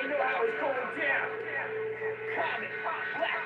already know how it's going down. Common, black,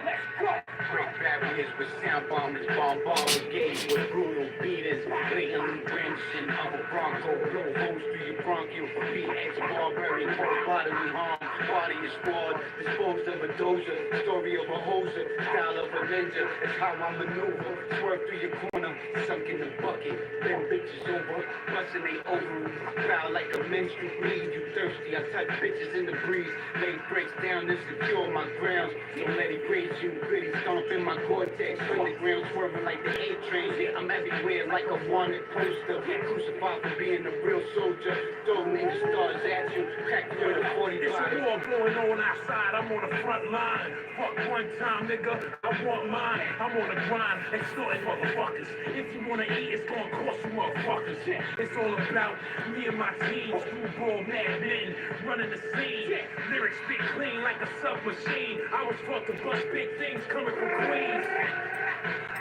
let's go. Break barriers with sound bombers, bomb brigades with brutal beaters, blatantly brandishing of a bronco, blow holes through your bronchial, BX barbarian, cause bodily harm, body is flawed, disposed of a dozer, story of a hoser, style of a ninja, that's how I maneuver, swerve through your corner, sunk in the bucket, them bitches over, busting they ovaries, foul like a menstrual bleed, you thirsty, I touch bitches in the breeze, lay breaks down and secure my grounds, don't let it raise you, gritty stomp in my cortex, underground swerving like the A-train, I'm everywhere like a wanted poster, crucified for being a real soldier, throwing the stars at you, crack you with a 45. It's a war going on outside, I'm on the front line, fuck one time nigga, I want mine, I'm on the grind, extorting motherfuckers, if you wanna eat, it's gonna cost you motherfuckers, it's all about me and my team, screwball mad men, running the scene, lyrics spit clean like a submachine, I was taught to bust big things coming from Queens.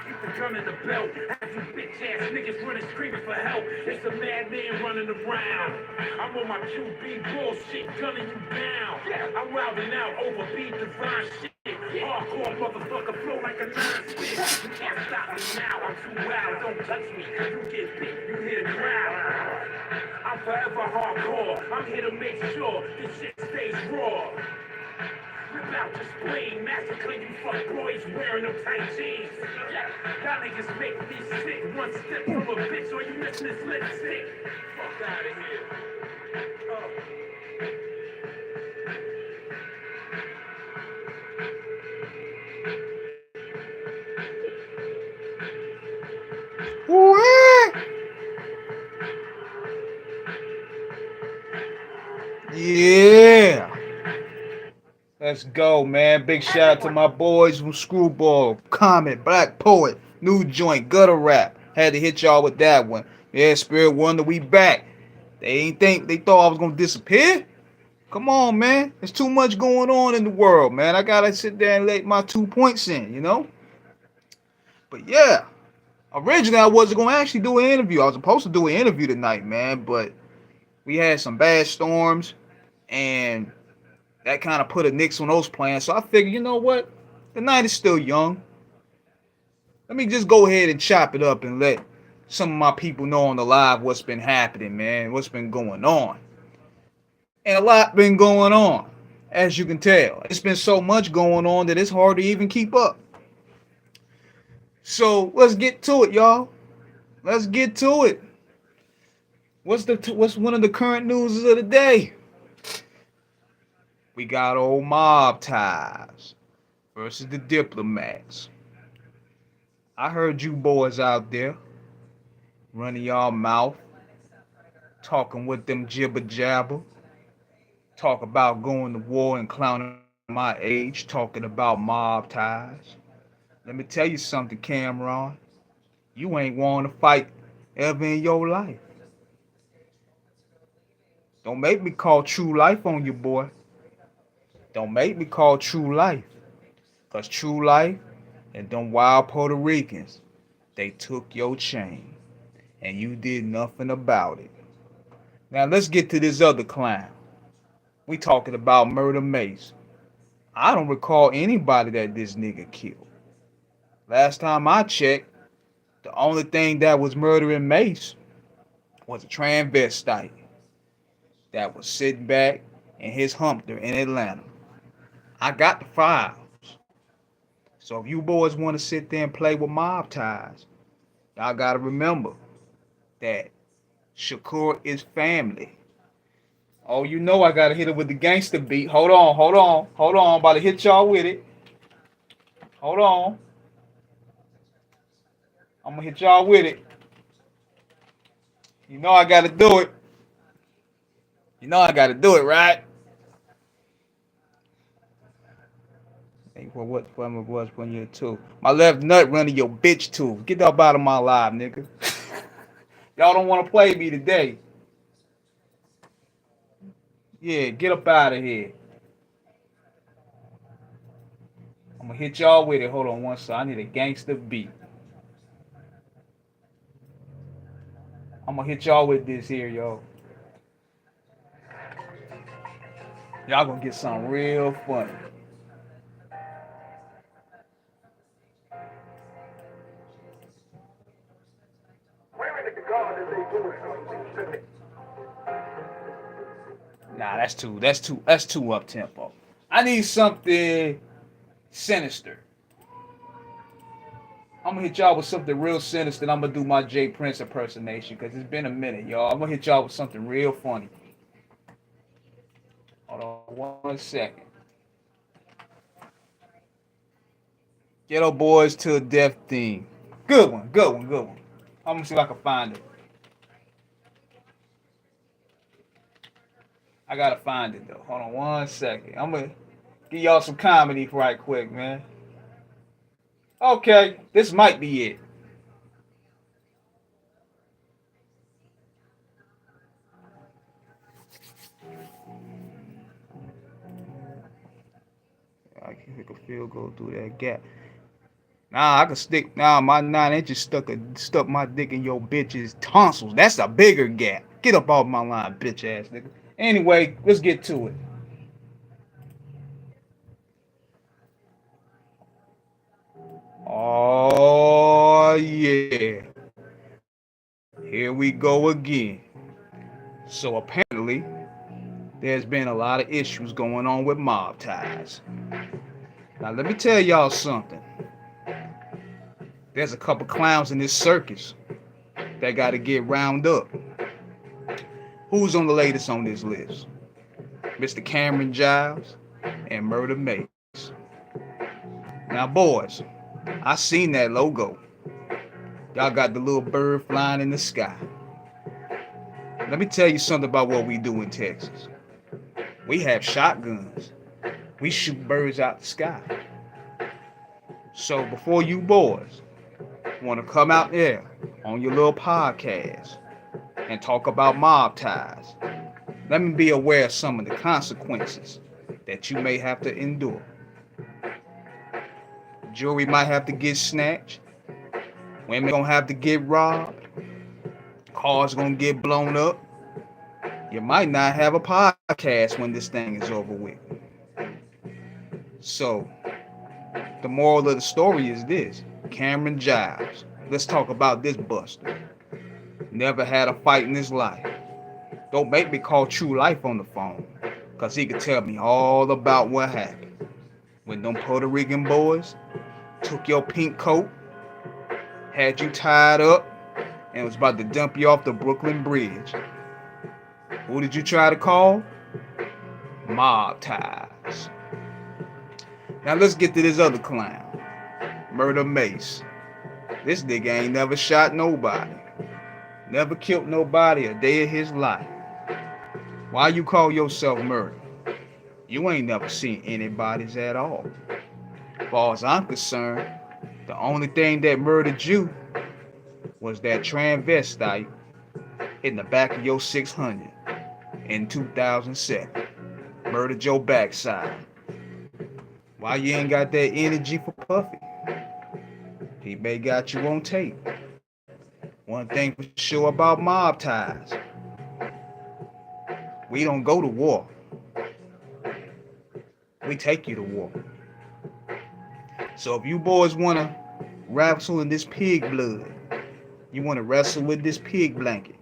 Keep the gun in the belt. Have you bitch ass niggas running screaming for help. It's a madman running around. I'm on my QB bullshit, gunning you down. I'm wilding out over beat divine shit. Hardcore motherfucker flow like a non-spit. You can't stop me now. I'm too wild. Don't touch me. You get bit. You hear the growl. I'm forever hardcore. I'm here to make sure this shit stays raw. Rip out your spleen, massacre you fuck boys wearing them tight jeans. Y'all niggas make me sick. One step from a bitch or you missing this lipstick. Fuck out of here. What? Yeah. Let's go, man. Big shout out to my boys from Screwball, Comet, Black Poet, New Joint, Gutter Rap. Had to hit y'all with that one. Yeah, Spirit Wonder, we back. They thought I was gonna disappear? Come on, man. There's too much going on in the world, man. I gotta sit there and let my 2 points in, you know? But yeah. Originally I wasn't gonna actually do an interview. I was supposed to do an interview tonight, man, but we had some bad storms and that kind of put a nix on those plans. So I figured, you know what? The night is still young. Let me just go ahead and chop it up and let some of my people know on the live what's been happening, man. What's been going on. And a lot been going on, as you can tell. It's been so much going on that it's hard to even keep up. So let's get to it, y'all. Let's get to it. What's one of the current news of the day? We got old mob ties versus the diplomats. I heard you boys out there running y'all mouth, talking with them jibber jabber, talk about going to war and clowning my age, talking about mob ties. Let me tell you something, Cameron. You ain't want to fight ever in your life. Don't make me call true life on you, boy. Don't make me call true life. Cause true life and them wild Puerto Ricans, they took your chain. And you did nothing about it. Now let's get to this other clown. We talking about Murder Mace. I don't recall anybody that this nigga killed. Last time I checked, the only thing that was murdering Mace was a transvestite that was sitting back in his humpster in Atlanta. I got the files. So if you boys want to sit there and play with mob ties, y'all gotta remember that Shakur is family. Oh, you know I gotta hit it with the gangster beat. Hold on. I'm about to hit y'all with it. Hold on. I'm gonna hit y'all with it. You know I gotta do it. You know I gotta do it, right? Hey, well, what from it was when you're two? My left nut running your bitch too. Get up out of my live, nigga. Y'all don't want to play me today. Yeah, get up out of here. I'm gonna hit y'all with it. Hold on one second. I need a gangster beat. I'm gonna hit y'all with this here, yo. Y'all gonna get something real funny. Nah, that's too up tempo. I need something sinister. I'm gonna hit y'all with something real sinister. And I'm gonna do my Jay Prince impersonation because it's been a minute, y'all. I'm gonna hit y'all with something real funny. Hold on 1 second. Ghetto Boys to a Death theme. Good one, good one, good one. I'm gonna see if I can find it. I gotta find it though. Hold on 1 second. I'm gonna give y'all some comedy right quick, man. Okay, this might be it. I can kick a field goal through that gap. Nah, I can stick. Nah, my 9 inches stuck my dick in your bitch's tonsils. That's a bigger gap. Get up off my line, bitch ass nigga. Anyway, let's get to it. Oh yeah, here we go again. So apparently, there's been a lot of issues going on with mob ties. Now let me tell y'all something. There's a couple clowns in this circus that got to get round up. Who's on the latest on this list? Mr. Cameron Giles and Murder Mace. Now, boys, I seen that logo. Y'all got the little bird flying in the sky. Let me tell you something about what we do in Texas. We have shotguns. We shoot birds out the sky. So before you boys want to come out there on your little podcast and talk about mob ties, let me be aware of some of the consequences that you may have to endure. Jewelry might have to get snatched. Women gonna have to get robbed. Cars gonna get blown up. You might not have a podcast when this thing is over with. So, the moral of the story is this. Cameron Giles. Let's talk about this buster. Never had a fight in his life. Don't make me call True Life on the phone, because he could tell me all about what happened. When them Puerto Rican boys took your pink coat, had you tied up, and was about to dump you off the Brooklyn Bridge. Who did you try to call? Mob ties. Now let's get to this other clown. Murder Mace. This nigga ain't never shot nobody. Never killed nobody a day of his life. Why you call yourself murder? You ain't never seen anybody's at all. As far as I'm concerned, the only thing that murdered you was that transvestite in the back of your 600 in 2007. Murdered your backside. Why you ain't got that energy for Puffy? He may got you on tape. One thing for sure about mob ties. We don't go to war. We take you to war. So if you boys want to wrestle in this pig blood, you want to wrestle with this pig blanket,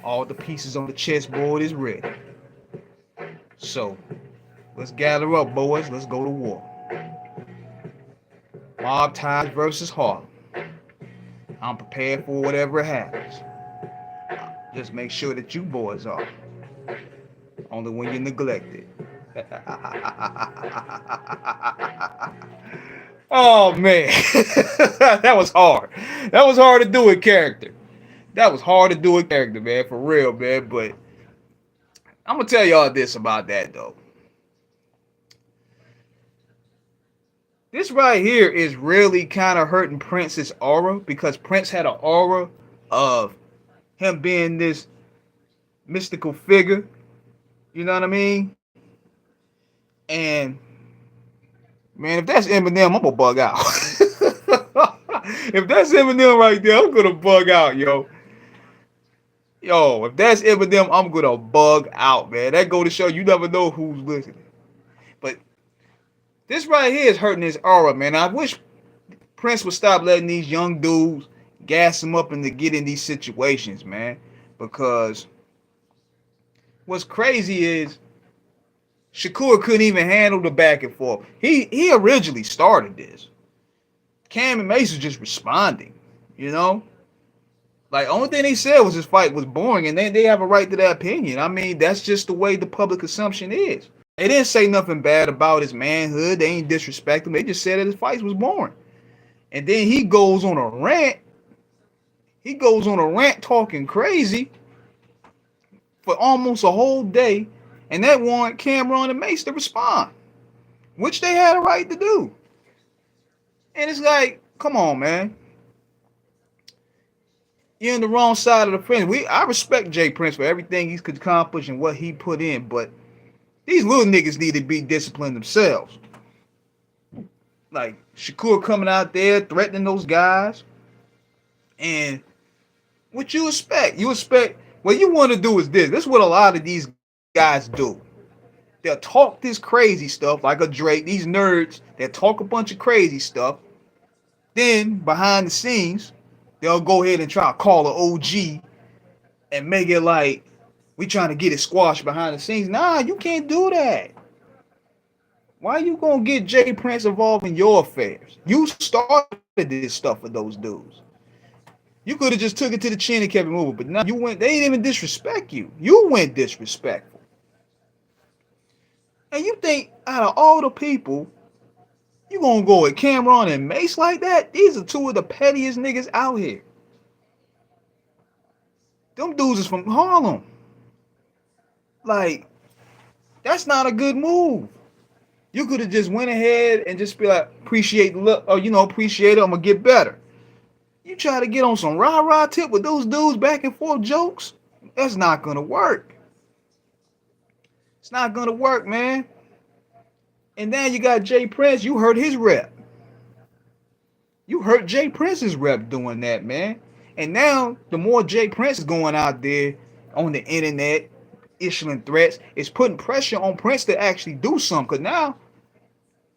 all the pieces on the chessboard is ready. So let's gather up, boys. Let's go to war. Mob ties versus Harlem. I'm prepared for whatever happens. Just make sure that you boys are. Only when you're neglected. Oh man, that was hard. That was hard to do in character. That was hard to do in character, man, for real, man. But I'm gonna tell y'all this about that though. This right here is really kind of hurting Prince's aura because Prince had an aura of him being this mystical figure. You know what I mean? And man, if that's Eminem, I'm gonna bug out. If that's Eminem right there, I'm gonna bug out, yo. Yo, if that's Eminem, I'm gonna bug out, man. That go to show you never know who's listening. But this right here is hurting his aura, man. I wish Prince would stop letting these young dudes gas him up into get in these situations, man. Because what's crazy is Shakur couldn't even handle the back and forth. He originally started this. Cam and Mace was just responding, you know? Like, only thing they said was his fight was boring, and they have a right to their opinion. I mean, that's just the way the public assumption is. They didn't say nothing bad about his manhood. They ain't disrespect him. They just said that his fight was boring. And then he goes on a rant. He goes on a rant talking crazy for almost a whole day, and that warrant Cameron and Mace to respond, which they had a right to do. And it's like, come on, man. You're on the wrong side of the fence. I respect Jay Prince for everything he's accomplished and what he put in, but these little niggas need to be disciplined themselves. Like Shakur coming out there threatening those guys. And what you expect? What you want to do is this. This is what a lot of these guys do. They'll talk this crazy stuff like a Drake. These nerds, they'll talk a bunch of crazy stuff. Then behind the scenes, they'll go ahead and try to call an OG and make it like we trying to get it squashed behind the scenes. Nah, you can't do that. Why you gonna get Jay Prince involved in your affairs? You started this stuff with those dudes. You could have just took it to the chin and kept it moving, but now you went. They didn't even disrespect you. You went disrespectful. And you think out of all the people, you gonna go with Cameron and Mace like that? These are two of the pettiest niggas out here. Them dudes is from Harlem. Like, that's not a good move. You could have just went ahead and just be like, appreciate the look, or appreciate it, I'm gonna get better. You try to get on some rah-rah tip with those dudes back and forth jokes, that's not gonna work. It's not gonna work, man. And then you got Jay Prince, you hurt his rep. You hurt Jay Prince's rep doing that, man. And now, the more Jay Prince is going out there on the internet, issuing threats, it's putting pressure on Prince to actually do something. Because now,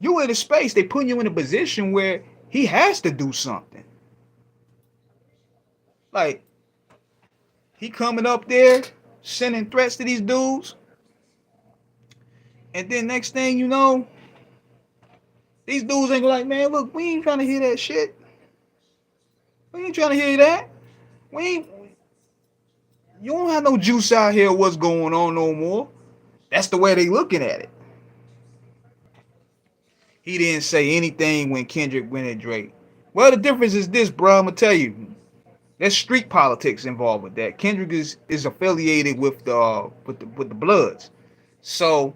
you in a space, they putting you in a position where he has to do something. Like, he coming up there, sending threats to these dudes. And then next thing you know, these dudes ain't like, man, look, we ain't trying to hear that shit. We ain't trying to hear that. You don't have no juice out here what's going on no more. That's the way they looking at it. He didn't say anything when Kendrick went at Drake. Well, the difference is this, bro. I'm gonna tell you. There's street politics involved with that. Kendrick is affiliated with the Bloods. So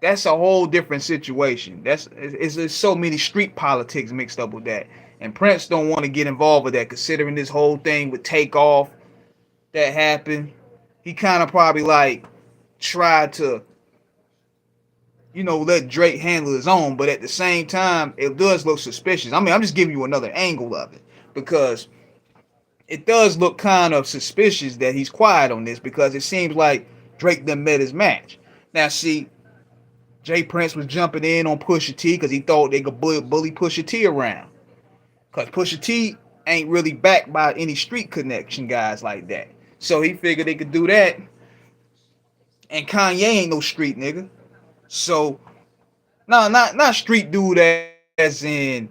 that's a whole different situation. There's so many street politics mixed up with that. And Prince don't want to get involved with that, considering this whole thing with Takeoff that happened. He kind of probably like tried to, let Drake handle his own, but at the same time, it does look suspicious. I mean, I'm just giving you another angle of it, because it does look kind of suspicious that he's quiet on this, because it seems like Drake done met his match. Now, see, Jay Prince was jumping in on Pusha T because he thought they could bully Pusha T around. Because Pusha T ain't really backed by any street connection guys like that. So he figured they could do that. And Kanye ain't no street nigga. So, no, not street dude as in,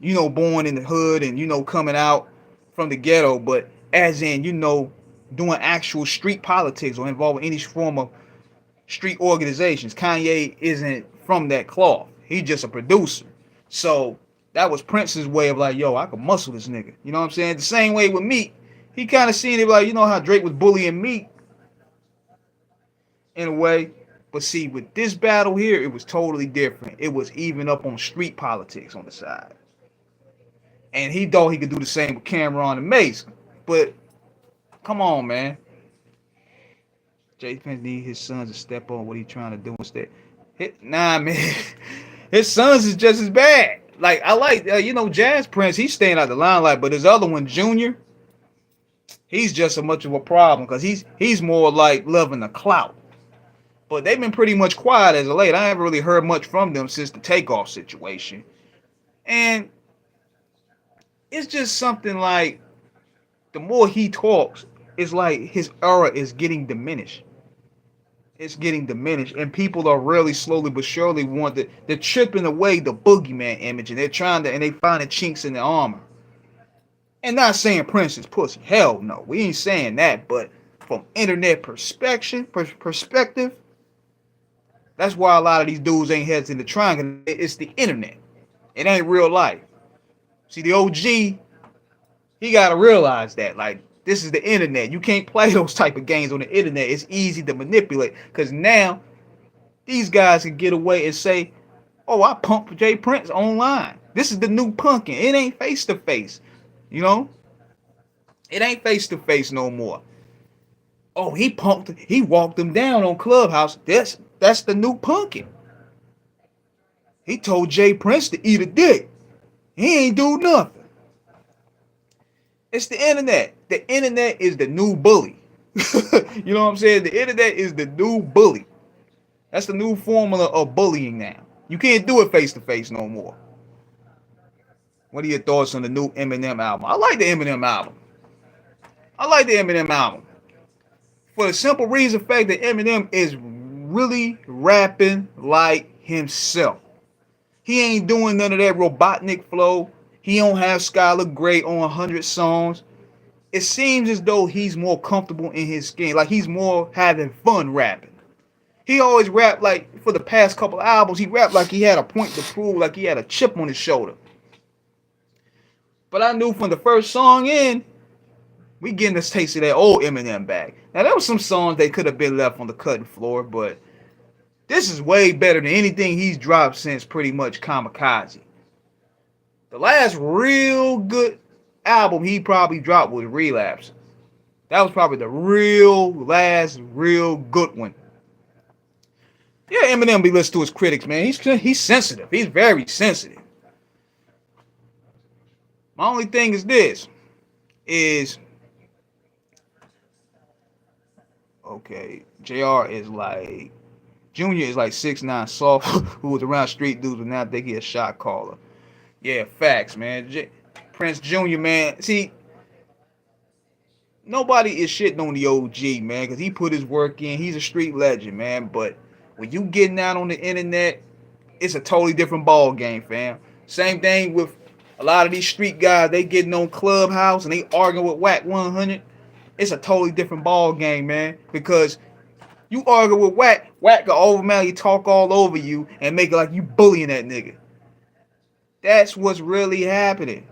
born in the hood and, coming out from the ghetto, but as in, doing actual street politics or involving any form of street organizations. Kanye isn't from that cloth. He's just a producer. So that was Prince's way of like, yo, I could muscle this nigga. You know what I'm saying? The same way with Meek. He kind of seen it like, how Drake was bullying Meek in a way. But see, with this battle here, it was totally different. It was even up on street politics on the side. And he thought he could do the same with Cameron and Mace. But come on, man. Jay Prince need his sons to step on what he's trying to do instead. Nah, man. His sons is just as bad. Like, I like, Jazz Prince, he's staying out the limelight, but his other one, Junior, He's just as much of a problem because he's more like loving the clout. But they've been pretty much quiet as of late. I haven't really heard much from them since the takeoff situation. And it's just something like the more he talks, it's like his aura is getting diminished. It's getting diminished, and people are really slowly but surely they're chipping away the boogeyman image, and they're trying to, and they finding chinks in the armor. And not saying Prince is pussy. Hell no, we ain't saying that. But from internet perspective, that's why a lot of these dudes ain't heads in the triangle. It's the internet. It ain't real life. See, the OG, he gotta realize that. Like, this is the internet. You can't play those type of games on the internet. It's easy to manipulate. Because now, these guys can get away and say, oh, I punked Jay Prince online. This is the new punking. It ain't face to face. You know? It ain't face to face no more. Oh, he walked him down on Clubhouse. That's the new punking. He told Jay Prince to eat a dick. He ain't do nothing. It's the internet. The internet is the new bully. You know what I'm saying? The internet is the new bully. That's the new formula of bullying now. You can't do it face to face no more. What are your thoughts on the new Eminem album? I like the Eminem album. For the simple reason fact that Eminem is really rapping like himself. He ain't doing none of that Robotnik flow. He don't have Skylar Grey on 100 songs. It seems as though he's more comfortable in his skin. Like he's more having fun rapping. He always rapped like, for the past couple albums, he rapped like he had a point to prove, like he had a chip on his shoulder. But I knew from the first song in, we getting this taste of that old Eminem back. Now there was some songs that could have been left on the cutting floor, but this is way better than anything he's dropped since pretty much Kamikaze. The last real good album he probably dropped was Relapse. That was probably the last real good one. Yeah, Eminem be listening to his critics, man. He's sensitive. He's very sensitive. My only thing is this. Okay, JR is like, Junior is like 6'9" soft who was around street dudes, but now they get a shot caller. Yeah, facts, man. Prince Jr., man. See, nobody is shitting on the OG, man, because he put his work in. He's a street legend, man. But when you getting out on the internet, it's a totally different ball game, fam. Same thing with a lot of these street guys. They getting on Clubhouse and they arguing with Whack 100. It's a totally different ball game, man. Because you argue with Whack can automatically talk all over you and make it like you bullying that nigga. That's what's really happening.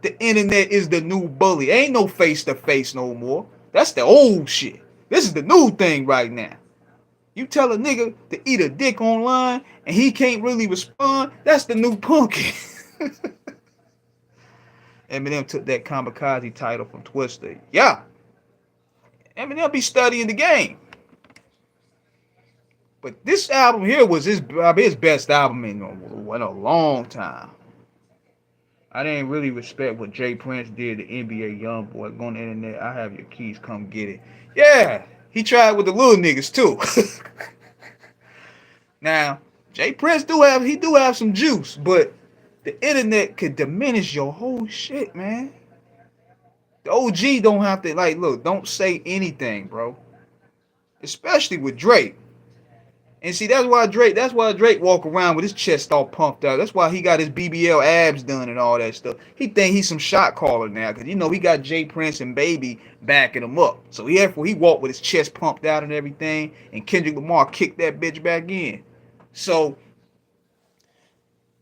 The internet is the new bully. Ain't no face to face no more. That's the old shit. This is the new thing right now. You tell a nigga to eat a dick online and he can't really respond, that's the new punkin. Eminem took that Kamikaze title from Twister. Yeah. Eminem be studying the game. But this album here was his best album in a long time. I didn't really respect what Jay Prince did to NBA Youngboy. Go on the internet, I have your keys, come get it. Yeah, he tried with the little niggas too. Now, Jay Prince do have some juice, but the internet could diminish your whole shit, man. The OG don't have to, like, look, don't say anything, bro. Especially with Drake. And see, that's why Drake walk around with his chest all pumped out. That's why he got his BBL abs done and all that stuff. He think he's some shot caller now, because he got Jay Prince and Baby backing him up. So he walked with his chest pumped out and everything, and Kendrick Lamar kicked that bitch back in. So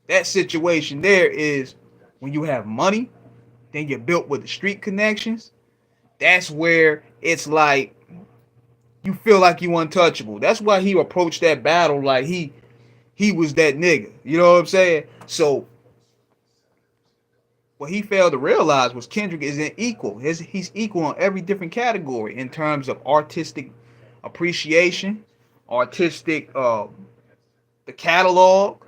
that situation there is, when you have money, then you're built with the street connections. That's where it's like, you feel like you untouchable. That's why he approached that battle like he was that nigga. You know what I'm saying? So what he failed to realize was Kendrick isn't equal. He's equal on every different category in terms of artistic appreciation, artistic the catalog,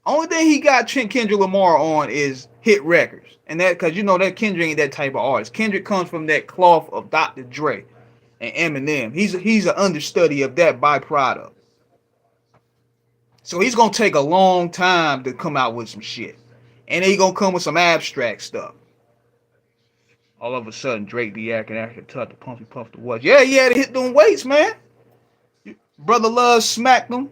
Only thing he got Kendrick Lamar on is hit records, and that because you know that Kendrick ain't that type of artist. Kendrick comes from that cloth of Dr. Dre and Eminem. He's an understudy of that byproduct. So he's gonna take a long time to come out with some shit, and then he gonna come with some abstract stuff. All of a sudden, Drake be acting tough to pumpy puff the what? Yeah, he had to hit them weights, man. Brother Love smacked him.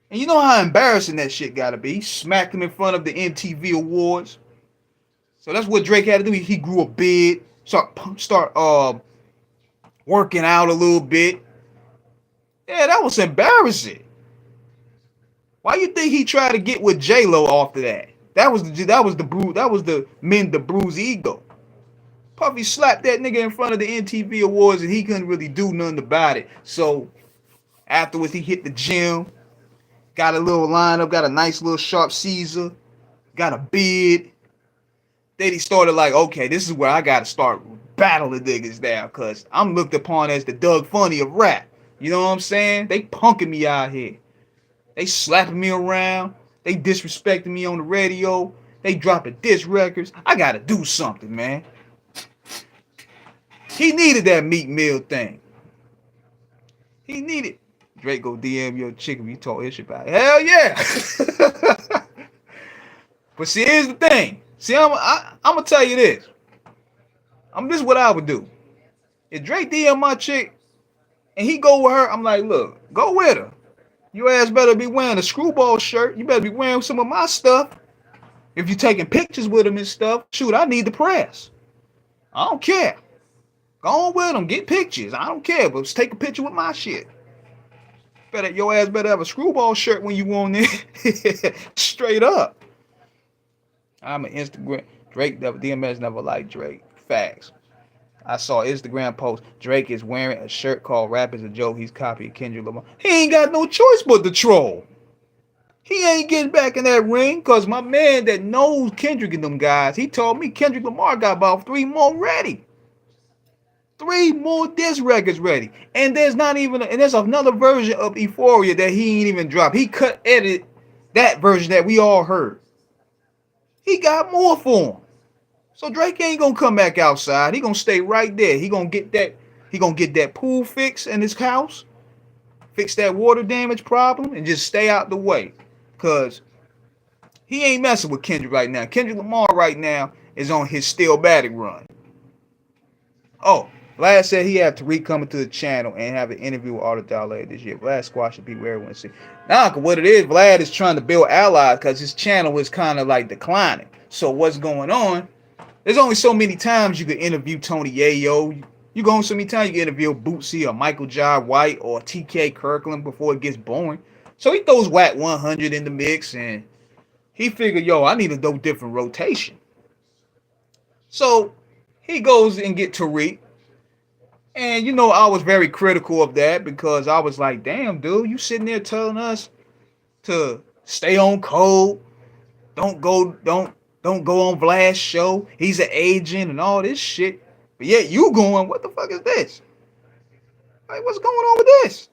And you know how embarrassing that shit gotta be. He smacked him in front of the MTV Awards. So that's what Drake had to do. He grew a beard, start working out a little bit. Yeah, that was embarrassing. Why you think he tried to get with J Lo after that? That was the men to bruise ego. Puffy slapped that nigga in front of the MTV Awards and he couldn't really do nothing about it. So afterwards he hit the gym, got a little lineup, got a nice little sharp Caesar, got a beard. Then he started like, okay, this is where I gotta start battling niggas now, cause I'm looked upon as the Doug Funny of rap. You know what I'm saying? They punking me out here. They slapping me around. They disrespecting me on the radio. They dropping diss records. I gotta do something, man. He needed that Meat Mill thing. He needed. Drake go DM your chick if you talk his shit about it. Hell yeah. But see, here's the thing. See, I'm gonna tell you this. This is what I would do. If Drake DM my chick and he go with her, I'm like, look, go with her. Your ass better be wearing a screwball shirt. You better be wearing some of my stuff. If you taking pictures with him and stuff, shoot, I need the press. I don't care. Go on with him, get pictures. I don't care, but take a picture with my shit. Your ass better have a screwball shirt when you on there. Straight up. I'm an Instagram. Drake, DMS never liked Drake. Facts. I saw Instagram post. Drake is wearing a shirt called Rap is a Joke. He's copying Kendrick Lamar. He ain't got no choice but to troll. He ain't getting back in that ring because my man that knows Kendrick and them guys, he told me Kendrick Lamar got about 3 more ready. 3 more disc records ready. And there's another version of Euphoria that he ain't even dropped. He edit that version that we all heard. He got more for him. So Drake ain't gonna come back outside. He gonna stay right there. He gonna get that pool fix in his house, fix that water damage problem, and just stay out the way. Cause he ain't messing with Kendrick right now. Kendrick Lamar right now is on his Stillmatic run. Oh, Vlad said he had Tariq coming to the channel and have an interview with Arthur Dollar this year. Vlad squash should be where everyone see. Now, what it is, Vlad is trying to build allies because his channel is kind of like declining. So what's going on? There's only so many times you can interview Tony Yayo. You go on so many times you can interview Bootsy or Michael Jai White or TK Kirkland before it gets boring. So he throws Whack 100 in the mix and he figured, yo, I need a different rotation. So he goes and get Tariq. And you know, I was very critical of that because I was like, damn, dude, you sitting there telling us to stay on code, don't go on Vlad's show. He's an agent and all this shit. But yet you going, what the fuck is this? Like, what's going on with this?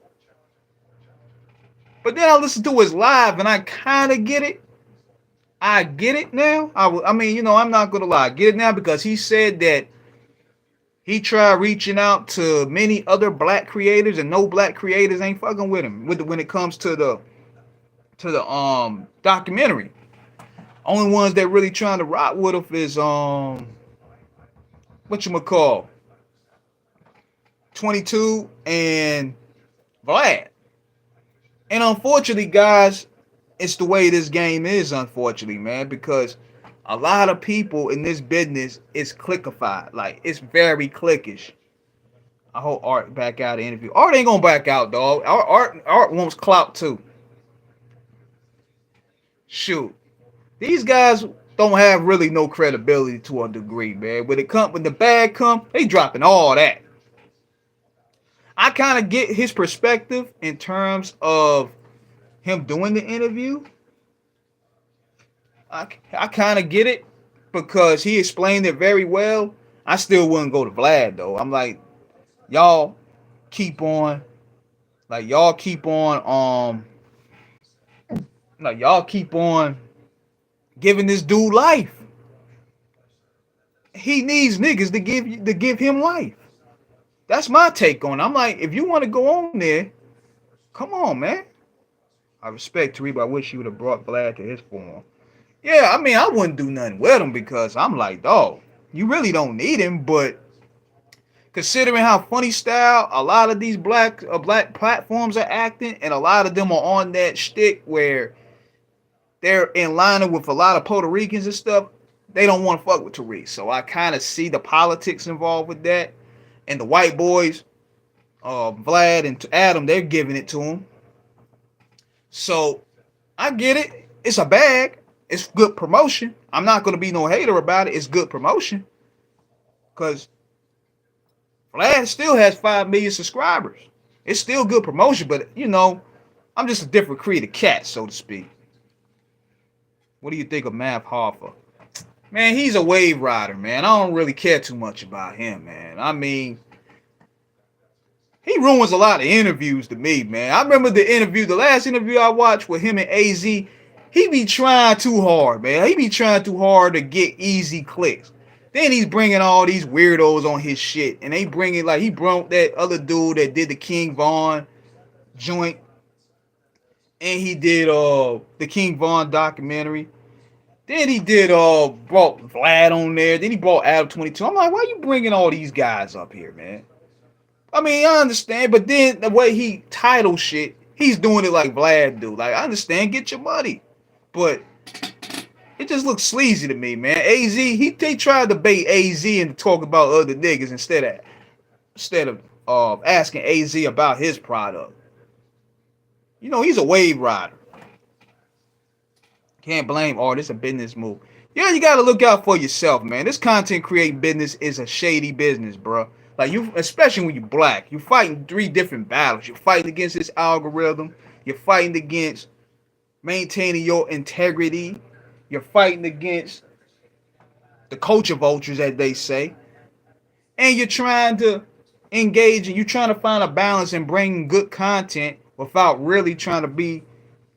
But then I listened to his live and I kind of get it. I get it now. I mean, you know, I'm not going to lie. I get it now because he said that he tried reaching out to many other black creators and no black creators ain't fucking with him when it comes to the documentary. Only ones that really trying to rock with him is whatchamacall 22 and Vlad. And unfortunately, guys, it's the way this game is, unfortunately, man, because a lot of people in this business is clickified. Like, it's very clickish. I hope Art back out of the interview. Art ain't gonna back out, dog. Art wants clout too. Shoot. These guys don't have really no credibility to a degree, man. When the bag come, they dropping all that. I kind of get his perspective in terms of him doing the interview. I kind of get it because he explained it very well. I still wouldn't go to Vlad though. I'm like, y'all keep on Like y'all keep on giving this dude life. He needs niggas to give him life. That's my take on it. I'm like, if you want to go on there, come on, man. I respect Tariq, but I wish you would have brought Vlad to his forum. Yeah, I mean, I wouldn't do nothing with him because I'm like, dog, you really don't need him. But considering how funny style a lot of these black platforms are acting, and a lot of them are on that shtick where they're in line with a lot of Puerto Ricans and stuff, they don't want to fuck with Tariq. So I kind of see the politics involved with that. And the white boys, Vlad and Adam, they're giving it to him. So I get it. It's a bag. It's good promotion. I'm not going to be no hater about it. It's good promotion. Because Vlad still has 5 million subscribers. It's still good promotion, but you know, I'm just a different creed of cat, so to speak. What do you think of Mav Hoffa? Man, he's a wave rider, man. I don't really care too much about him, man. I mean, he ruins a lot of interviews to me, man. I remember the last interview I watched with him and AZ. He be trying too hard, man. He be trying too hard to get easy clicks. Then he's bringing all these weirdos on his shit, and they bring it like he brought that other dude that did the King Von joint, and he did the King Von documentary. Then he did brought Vlad on there. Then he brought Adam 22. I'm like, why are you bringing all these guys up here, man? I mean, I understand, but then the way he title shit, he's doing it like Vlad do. Like, I understand, get your money, but it just looks sleazy to me, man. AZ, they tried to bait AZ and talk about other niggas instead of asking AZ about his product. You know, he's a wave rider. Can't blame artists, a business move. Yeah, you gotta look out for yourself, man. This content creating business is a shady business, bro. Like you, especially when you're black, you're fighting 3 different battles. You're fighting against this algorithm. You're fighting against maintaining your integrity. You're fighting against the culture vultures, as they say. And you're trying to engage and you're trying to find a balance and bring good content without really trying to be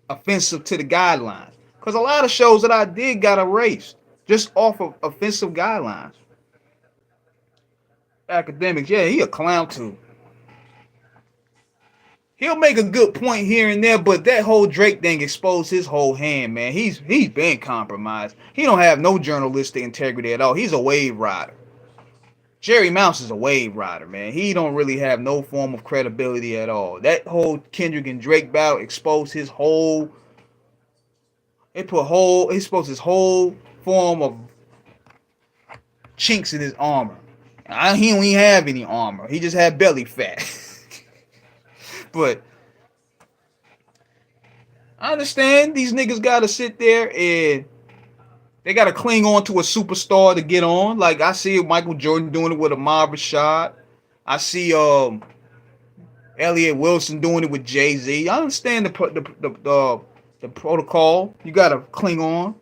offensive to the guidelines. Because a lot of shows that I did got erased just off of offensive guidelines. Academics, yeah, he a clown too. He'll make a good point here and there, but that whole Drake thing exposed his whole hand, man. He's been compromised. He don't have no journalistic integrity at all. He's a wave rider. Jerry Mouse is a wave rider, man. He don't really have no form of credibility at all. That whole Kendrick and Drake battle exposed his whole. It exposed his whole form of chinks in his armor. He don't even have any armor. He just had belly fat. But I understand these niggas gotta sit there and they gotta cling on to a superstar to get on. Like I see Michael Jordan doing it with Umar Rashad. I see Elliot Wilson doing it with Jay-Z. I understand the protocol. You gotta cling on.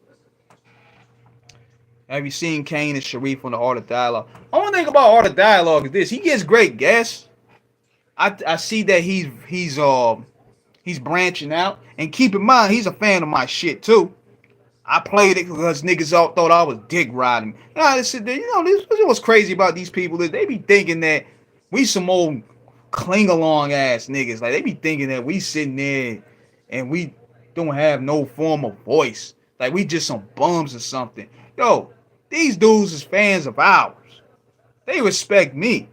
Have you seen Kane and Sharif on the Art of Dialogue? Only thing about Art of Dialogue is this: he gets great guests. I see that he's branching out, and keep in mind he's a fan of my shit too. I played it because niggas all thought I was dick riding. You know, this what's crazy about these people is they be thinking that we some old cling along ass niggas. Like they be thinking that we sitting there and we don't have no form of voice. Like we just some bums or something. Yo, these dudes is fans of ours. They respect me.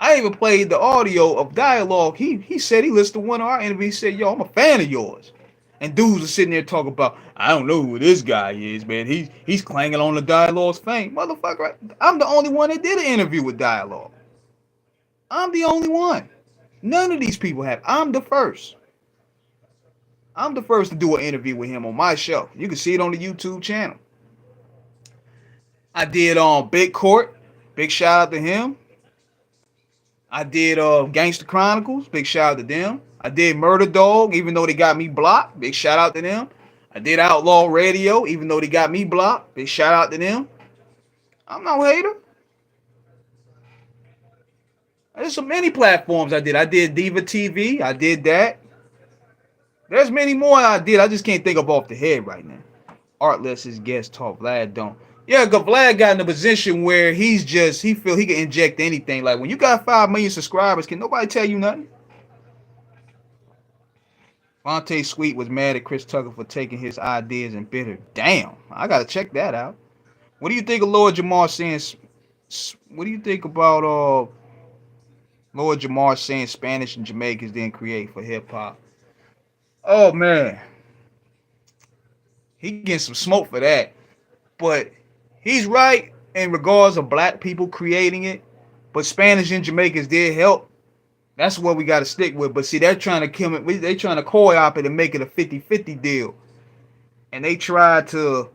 I even played the audio of Dialogue. He said he listened to one of our interviews. He said, yo, I'm a fan of yours. And dudes are sitting there talking about, I don't know who this guy is, man. He's clanging on the Dialogue's fame. Motherfucker, I'm the only one that did an interview with Dialogue. I'm the only one. None of these people have. I'm the first. I'm the first to do an interview with him on my show. You can see it on the YouTube channel. I did on Big Court. Big shout out to him. I did Gangster Chronicles. Big shout out to them. I did Murder Dog, even though they got me blocked. Big shout out to them. I did Outlaw Radio, even though they got me blocked. Big shout out to them. I'm no hater. There's so many platforms I did. I did Diva TV. I did that. There's many more I did. I just can't think of off the head right now. Art lets his guest talk. Vlad don't. Yeah, cause Vlad got in a position where he feel he can inject anything. Like when you got 5 million subscribers, can nobody tell you nothing? Vontae Sweet was mad at Chris Tucker for taking his ideas and bitter. Damn, I gotta check that out. What do you think of Lord Jamar saying? What do you think about Lord Jamar saying Spanish and Jamaicans didn't create for hip hop? Oh man, he getting some smoke for that. But he's right in regards of black people creating it. But Spanish and Jamaicans did help. That's what we got to stick with. But see, they're trying to kill it. They're trying to co-op it and make it a 50-50 deal. And they tried to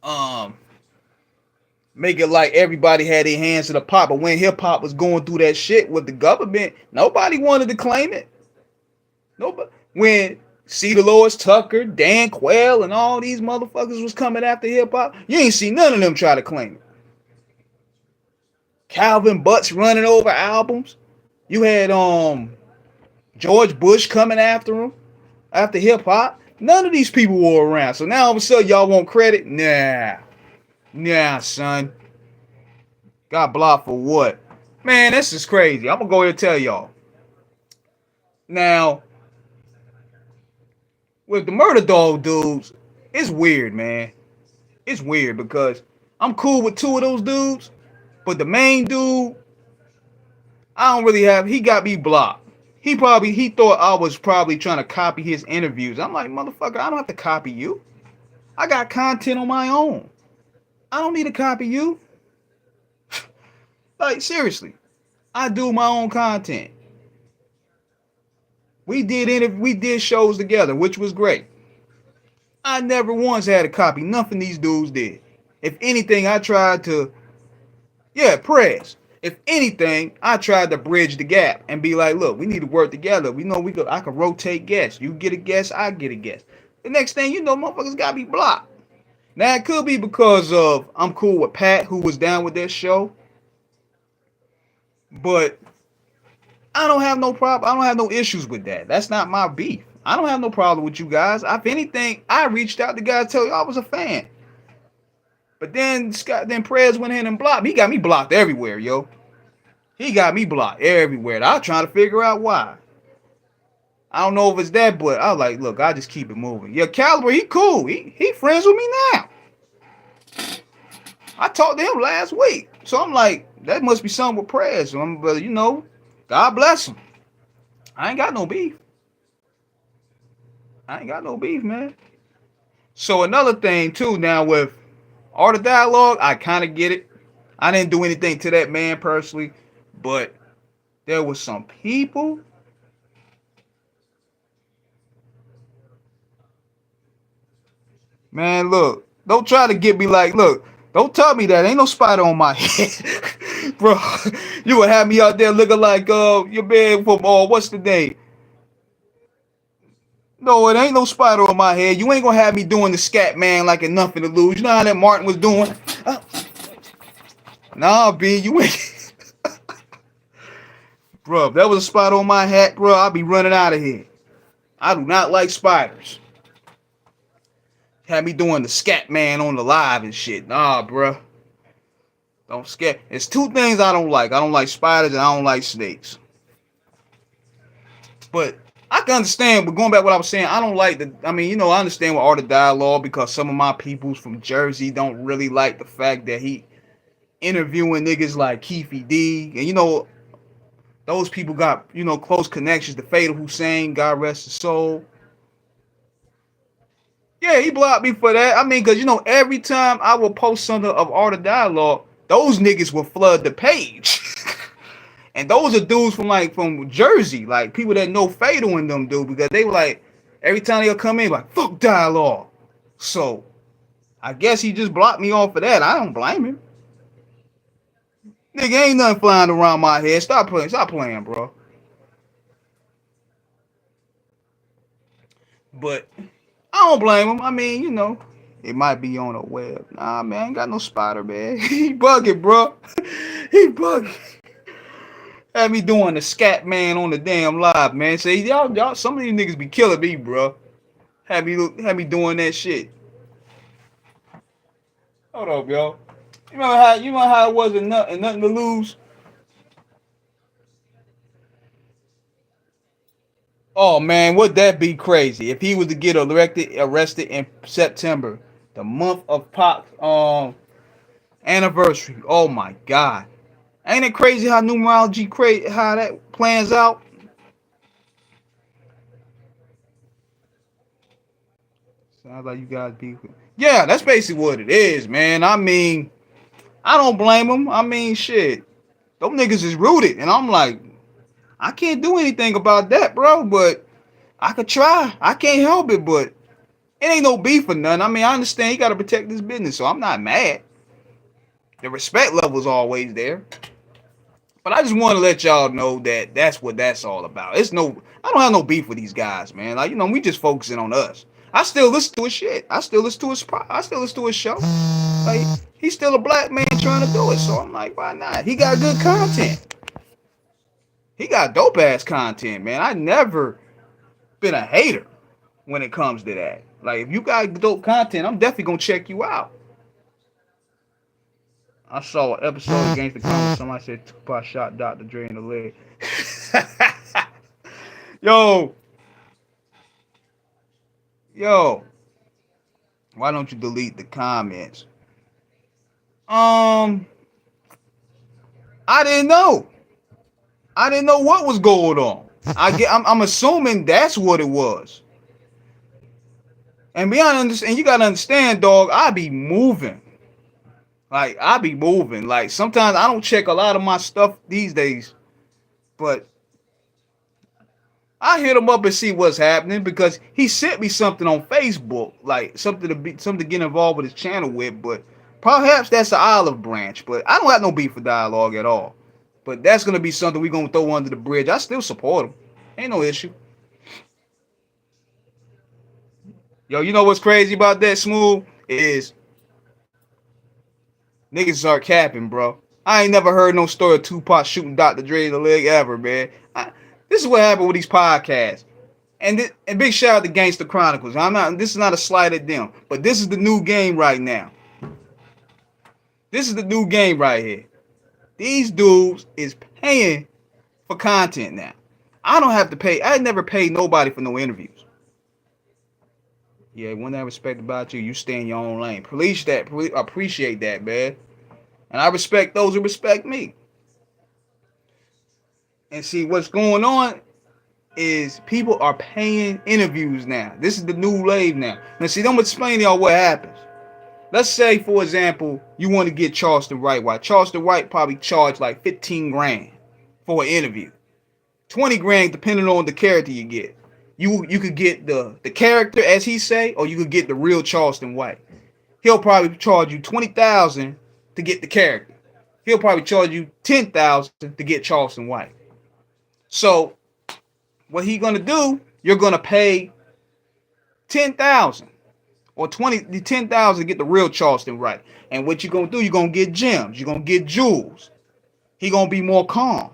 um make it like everybody had their hands in the pot. But when hip hop was going through that shit with the government, nobody wanted to claim it. Nobody. When C. Dolores Tucker, Dan Quayle, and all these motherfuckers was coming after hip hop, you ain't see none of them try to claim it. Calvin Butts running over albums. You had George Bush coming after him after hip hop. None of these people were around. So now all of a sudden y'all want credit? Nah, son. Got blocked for what? Man, this is crazy. I'm gonna go ahead and tell y'all. Now, with the Murder Dog dudes, it's weird, man. It's weird because I'm cool with two of those dudes, but the main dude, I don't really have. He got me blocked. He thought I was probably trying to copy his interviews. I'm like, motherfucker, I don't have to copy you. I got content on my own. I don't need to copy you. Like seriously, I do my own content. We did shows together, which was great. I never once had a copy. Nothing these dudes did. If anything, I tried to, yeah, press. If anything, I tried to bridge the gap and be like, look, we need to work together. We know I could rotate guests. You get a guest, I get a guest. The next thing you know, motherfuckers got me blocked. Now it could be because of I'm cool with Pat, who was down with that show. But I don't have no problem. I don't have no issues with that. That's not my beef. I don't have no problem with you guys. If anything, I reached out to guys, tell you I was a fan. But then Prez went in and blocked me. He got me blocked everywhere, yo. He got me blocked everywhere. I was trying to figure out why. I don't know if it's that, but I was like, look, I just keep it moving. Yeah, Caliber, he cool. He friends with me now. I talked to him last week. So I'm like, that must be something with Prez. But you know, God bless him. I ain't got no beef. Man. So another thing too, now with Art of Dialogue, I kind of get it. I didn't do anything to that man personally, but there was some people. Man, look, don't try to get me like, look, don't tell me that. Ain't no spider on my head. Bro, you would have me out there looking like your man from what's the name? No, it ain't no spider on my head. You ain't gonna have me doing the scat man like a nothing to lose. You know how that Martin was doing? Nah, B, you ain't. Bro, if that was a spider on my hat, bro, I'd be running out of here. I do not like spiders. Had me doing the scat man on the live and shit. Nah, bro. Don't scare. It's two things I don't like. I don't like spiders and I don't like snakes. But I can understand, but going back to what I was saying, I don't like I understand what Art of Dialogue because some of my peoples from Jersey don't really like the fact that he interviewing niggas like Keefy D. And those people got, close connections to Fatal Hussein, God rest his soul. Yeah, he blocked me for that. I mean, because, every time I would post something of Art of Dialogue, those niggas would flood the page. And those are dudes from Jersey, like people that know Fatal in them, dude, because they were like, every time they'll come in, like, fuck Dialogue. So, I guess he just blocked me off of that. I don't blame him. Nigga, ain't nothing flying around my head. Stop playing, bro. But I don't blame him. I mean, it might be on a web. Nah, man, ain't got no spider, man. He bugging, bro. He bugging. Had me doing the scat man on the damn live, man. Say y'all, some of these niggas be killing me, bro. Had me doing that shit. Hold up, yo. You know how it was and nothing to lose. Oh man, would that be crazy if he was to get arrested in September, the month of Pac's anniversary? Oh my God, ain't it crazy how numerology how that plans out? Sounds like you guys be. Yeah, that's basically what it is, man. I mean, I don't blame them. I mean, shit, those niggas is rooted, and I'm like, I can't do anything about that, bro. But I could try. I can't help it, but it ain't no beef or nothing. I mean, I understand you got to protect this business, so I'm not mad. The respect level is always there. But I just want to let y'all know that that's what that's all about. I don't have no beef with these guys, man. Like, we just focusing on us. I still listen to his shit. I still listen to his show. Like, he's still a black man trying to do it. So I'm like, why not? He got good content. He got dope ass content, man. I never been a hater when it comes to that. Like, if you got dope content, I'm definitely gonna check you out. I saw an episode against the comments. Somebody said Tupac shot Dr. Dre in the leg. yo, yo, why don't you delete the comments? I didn't know. I didn't know what was going on. I'm assuming that's what it was. And you gotta understand, dog. I be moving. Like I be moving. Like sometimes I don't check a lot of my stuff these days, but I hit him up and see what's happening because he sent me something on Facebook, like something to get involved with his channel with. But perhaps that's an olive branch. But I don't have no beef for dialogue at all. But that's gonna be something we gonna throw under the bridge. I still support him. Ain't no issue. Yo, you know what's crazy about that, Smooth? Is niggas start capping, bro. I ain't never heard no story of Tupac shooting Dr. Dre in the leg ever, man. This is what happened with these podcasts. And big shout out to Gangster Chronicles. This is not a slight at them, but this is the new game right now. This is the new game right here. These dudes is paying for content now. I don't have to pay. I never paid nobody for no interviews. Yeah, one thing I respect about you, you stay in your own lane. Appreciate that, man. And I respect those who respect me. And see what's going on is people are paying interviews now. This is the new wave now. Now see, I'm gonna explain to y'all what happens. Let's say, for example, you want to get Charleston White. Why Charleston White probably charged like 15 grand for an interview. 20 grand depending on the character you get. You could get the character as he say, or you could get the real Charleston White. He'll probably charge you 20,000 to get the character. He'll probably charge you 10,000 to get Charleston White. So what he gonna do? You're gonna pay 10,000 or 10,000 to get the real Charleston White. And what you gonna do? You're gonna get gems. You're gonna get jewels. He gonna be more calm.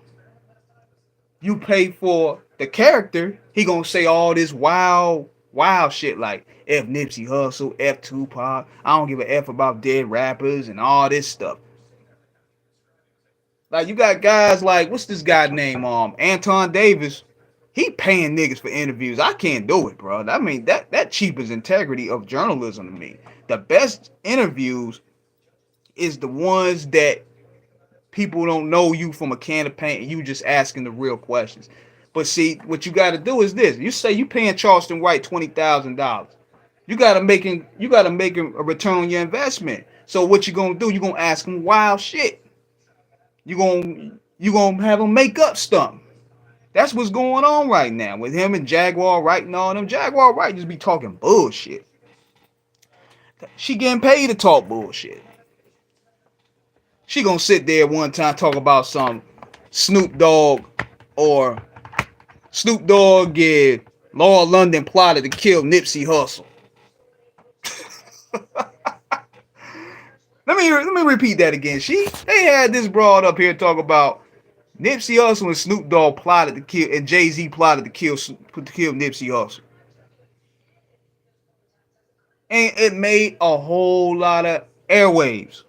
You pay for the character. He gonna say all this wild shit like F Nipsey Hussle, F Tupac. I don't give a F about dead rappers and all this stuff. Like you got guys like what's this guy name? Anton Davis. He paying niggas for interviews. I can't do it, bro. I mean that cheapens integrity of journalism to me. The best interviews is the ones that people don't know you from a can of paint and you just asking the real questions. But see, what you got to do is this: you say you paying Charleston White $20,000. You gotta make him a return on your investment. So what you gonna do? You gonna ask him wild shit. You gonna have him make up stuff. That's what's going on right now with him and Jaguar Wright and all them. Jaguar Wright just be talking bullshit. She getting paid to talk bullshit. She gonna sit there one time talk about some Snoop Dogg or Snoop Dogg and Law London plotted to kill Nipsey Hussle. Let me repeat that again. They had this broad up here talk about Nipsey Hussle and Snoop Dogg plotted to kill, and Jay-Z plotted to kill Nipsey Hussle. And it made a whole lot of airwaves.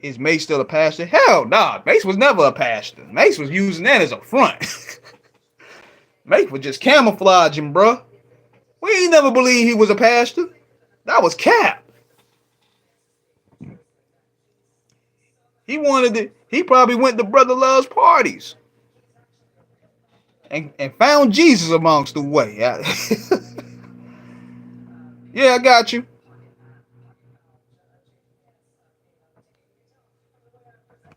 Is Mace still a pastor? Hell nah. Mace was never a pastor. Mace was using that as a front. Mace was just camouflaging, bruh. We ain't never believed he was a pastor. That was cap. He probably went to Brother Love's parties and found Jesus amongst the way. Yeah, I got you.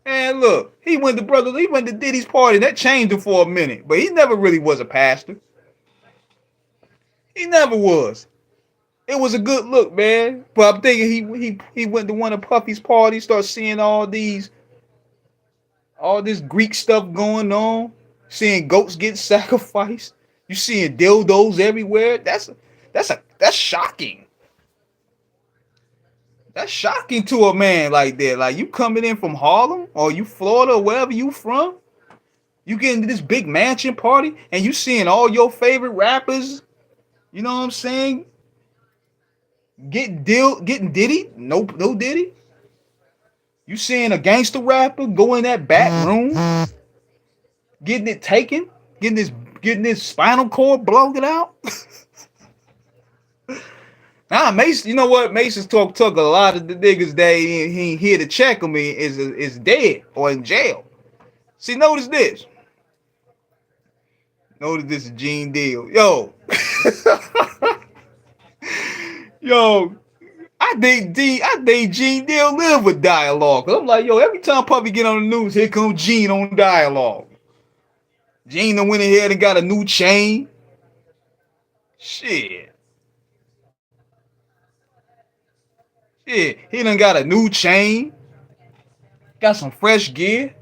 And look, he went to Diddy's party. That changed him for a minute, but he never really was a pastor. He never was. It was a good look, man. But I'm thinking he went to one of Puffy's parties, started seeing all this Greek stuff going on, seeing goats get sacrificed. You seeing dildos everywhere. That's shocking. That's shocking to a man like that. Like, you coming in from Harlem or you Florida or wherever you from, you get into this big mansion party and you seeing all your favorite rappers, you know what I'm saying? Getting Diddy? No Diddy. You seeing a gangster rapper go in that back room, getting it taken, getting this spinal cord blown out. Nah, Mason, you know what? Mason's took a lot of the niggas that he here to check on me is dead or in jail. See, notice this. Notice this is Gene Deal. Yo. Yo, I think Gene Deal live with dialogue. I'm like, yo, every time Puffy get on the news, here comes Gene on dialogue. Gene done went ahead and got a new chain. Shit. Yeah, he done got a new chain. Got some fresh gear.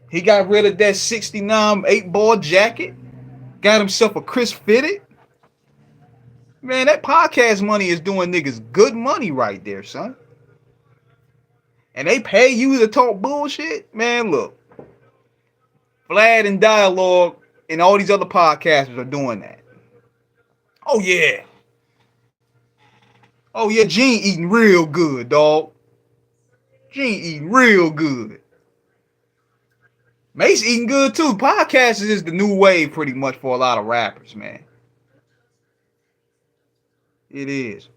He got rid of that 69 8-ball jacket. Got himself a crisp fitted. Man, that podcast money is doing niggas good money right there, son. And they pay you to talk bullshit? Man, look. Vlad and Dialogue and all these other podcasters are doing that. Oh, yeah. Oh, yeah, Gene eating real good, dog. Gene eating real good. Mace eating good, too. Podcasting is the new wave, pretty much, for a lot of rappers, man. It is.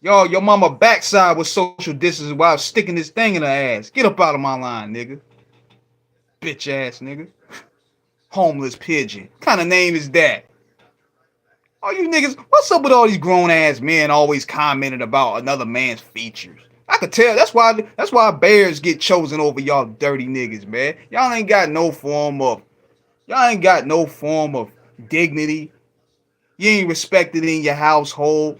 Yo, your mama backside with social distancing while sticking this thing in her ass. Get up out of my line, nigga. Bitch ass nigga. Homeless pigeon. What kind of name is that? All you niggas, what's up with all these grown ass men always commenting about another man's features? I could tell. That's why bears get chosen over y'all dirty niggas, man. Y'all ain't got no form of dignity. You ain't respected in your household.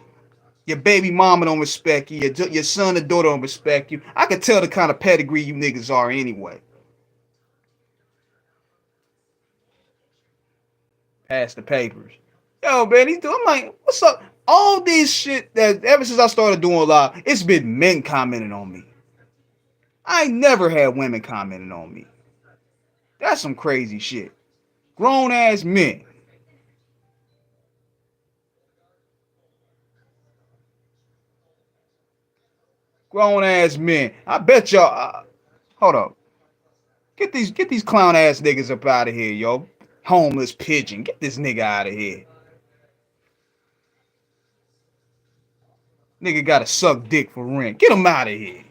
Your baby mama don't respect you. Your son and daughter don't respect you. I can tell the kind of pedigree you niggas are anyway. Pass the papers. Yo, man, I'm like, what's up? All this shit that ever since I started doing live, it's been men commenting on me. I ain't never had women commenting on me. That's some crazy shit. Grown ass men. Grown ass men. I bet y'all. Hold up. Get these clown ass niggas up out of here, yo. Homeless pigeon. Get this nigga out of here. Nigga gotta suck dick for rent. Get him out of here.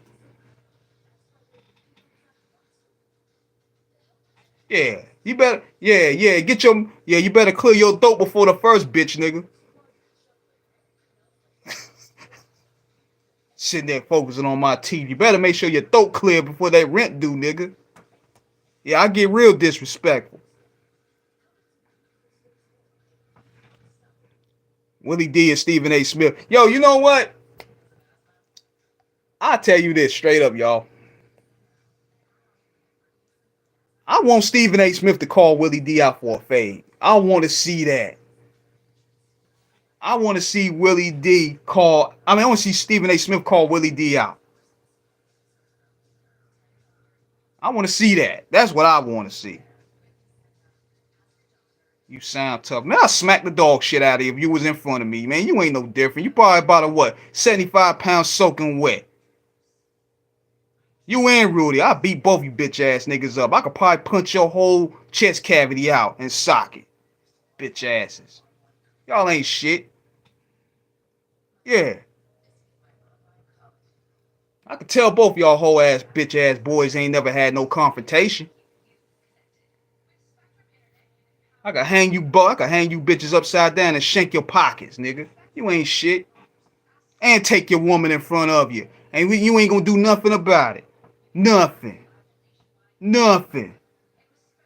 Yeah. You better. Yeah. You better clear your throat before the first bitch, nigga. Sitting there focusing on my teeth. You better make sure your throat clear before that rent due, nigga. Yeah, I get real disrespectful. Willie D and Stephen A. Smith. Yo, you know what? I'll tell you this straight up, y'all. I want Stephen A. Smith to call Willie D out for a fade. I want to see that. I want to see Willie D call. I want to see Stephen A. Smith call Willie D out. I want to see that. That's what I want to see. You sound tough. Man, I'll smack the dog shit out of you if you was in front of me, man. You ain't no different. You probably about a what? 75 pounds soaking wet. You and Rudy. I'll beat both you bitch ass niggas up. I could probably punch your whole chest cavity out and socket. Bitch asses. Y'all ain't shit. Yeah. I could tell both y'all whole ass bitch ass boys ain't never had no confrontation. I could hang you bitches upside down and shank your pockets, nigga. You ain't shit. And take your woman in front of you. And you ain't gonna do nothing about it. Nothing. Nothing.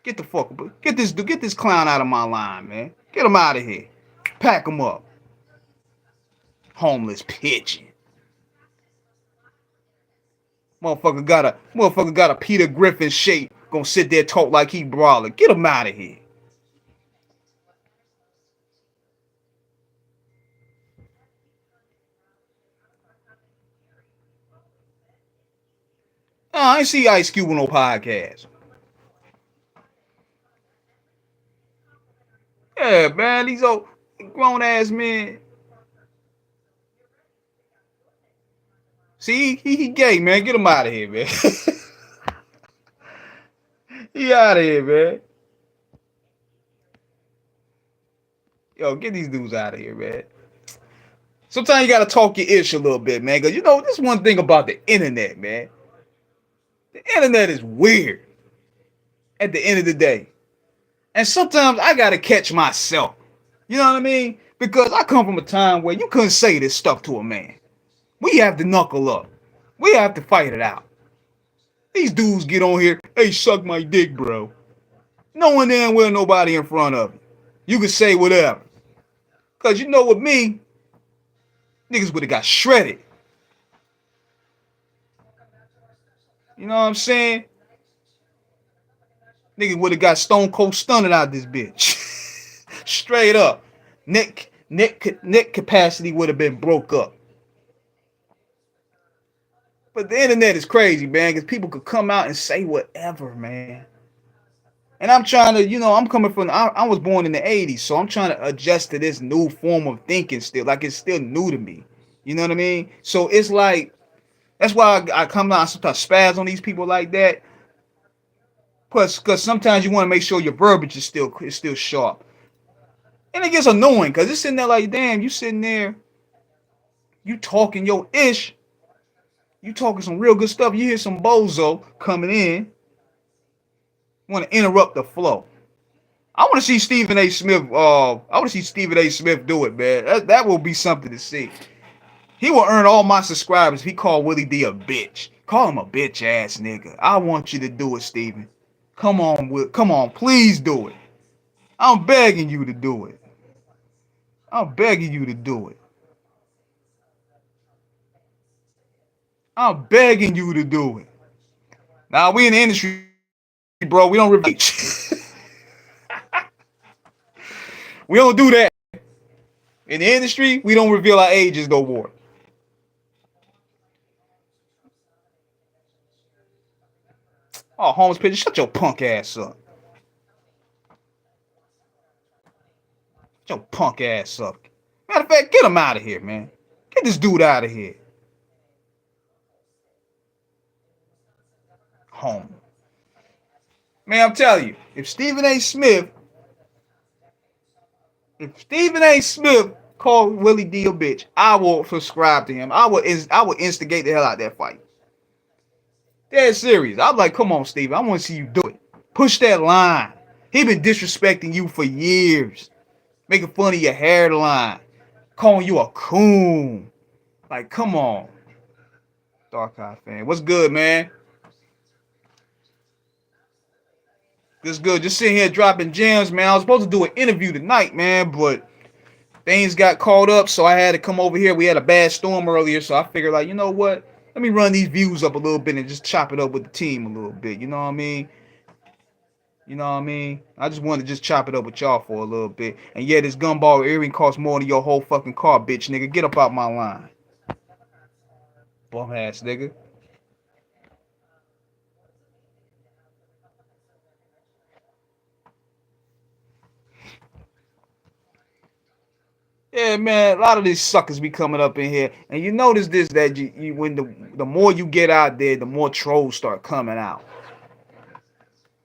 Get the fuck up. Get this clown out of my line, man. Get him out of here. Pack him up. Homeless pigeon. Motherfucker got a Peter Griffin shape. Gonna sit there talk like he brawler. Get him out of here. I ain't see Ice Cube on no podcast. Yeah, man, these old grown ass men. See, he gay, man. Get him out of here, man. He out of here, man. Yo, get these dudes out of here, man. Sometimes you gotta talk your ish a little bit, man. Cause you know, this one thing about the internet, man. The internet is weird at the end of the day. And sometimes I gotta catch myself. You know what I mean? Because I come from a time where you couldn't say this stuff to a man. We have to knuckle up. We have to fight it out. These dudes get on here, hey, suck my dick, bro. No one damn well nobody in front of you. You can say whatever. Cause you know with me, niggas would have got shredded. You know what I'm saying? Niggas would have got stone cold stunted out this bitch. Straight up. Neck capacity would have been broke up. But the internet is crazy, man, because people could come out and say whatever, man. And I'm trying to, I'm coming from, I was born in the 80s, so I'm trying to adjust to this new form of thinking still. Like, it's still new to me. You know what I mean? So it's like, that's why I come out and sometimes spaz on these people like that. Plus, because sometimes you want to make sure your verbiage is still sharp. And it gets annoying, because it's sitting there like, damn, you sitting there, you talking your ish, you talking some real good stuff. You hear some bozo coming in, want to interrupt the flow. I want to see Stephen A. Smith. I want to see Stephen A. Smith do it, man. That will be something to see. He will earn all my subscribers if he called Willie D a bitch. Call him a bitch ass nigga. I want you to do it, Stephen. Come on, please do it. I'm begging you to do it. I'm begging you to do it. I'm begging you to do it. Now, we in the industry, bro. We don't reveal age. We don't do that. In the industry, we don't reveal our ages no more. Oh, homeless pigeon, shut your punk ass up. Shut your punk ass up. Matter of fact, get him out of here, man. Get this dude out of here. Home. Man, I'm telling you, if Stephen A. Smith called Willie D a bitch, I will subscribe to him. I will instigate the hell out of that fight. Dead serious. I'm like, come on, Stephen. I want to see you do it. Push that line. He been disrespecting you for years. Making fun of your hairline. Calling you a coon. Like, come on. Dark Eye fan. What's good, man? This good. Just sitting here dropping gems, man. I was supposed to do an interview tonight, man, but things got caught up, so I had to come over here. We had a bad storm earlier, so I figured, like, you know what? Let me run these views up a little bit and just chop it up with the team a little bit. You know what I mean? You know what I mean? I just wanted to just chop it up with y'all for a little bit. And yeah, this gumball earring costs more than your whole fucking car, bitch, nigga. Get up out my line. Bum ass nigga. Yeah, man, a lot of these suckers be coming up in here. And you notice this, that you when the more you get out there, the more trolls start coming out.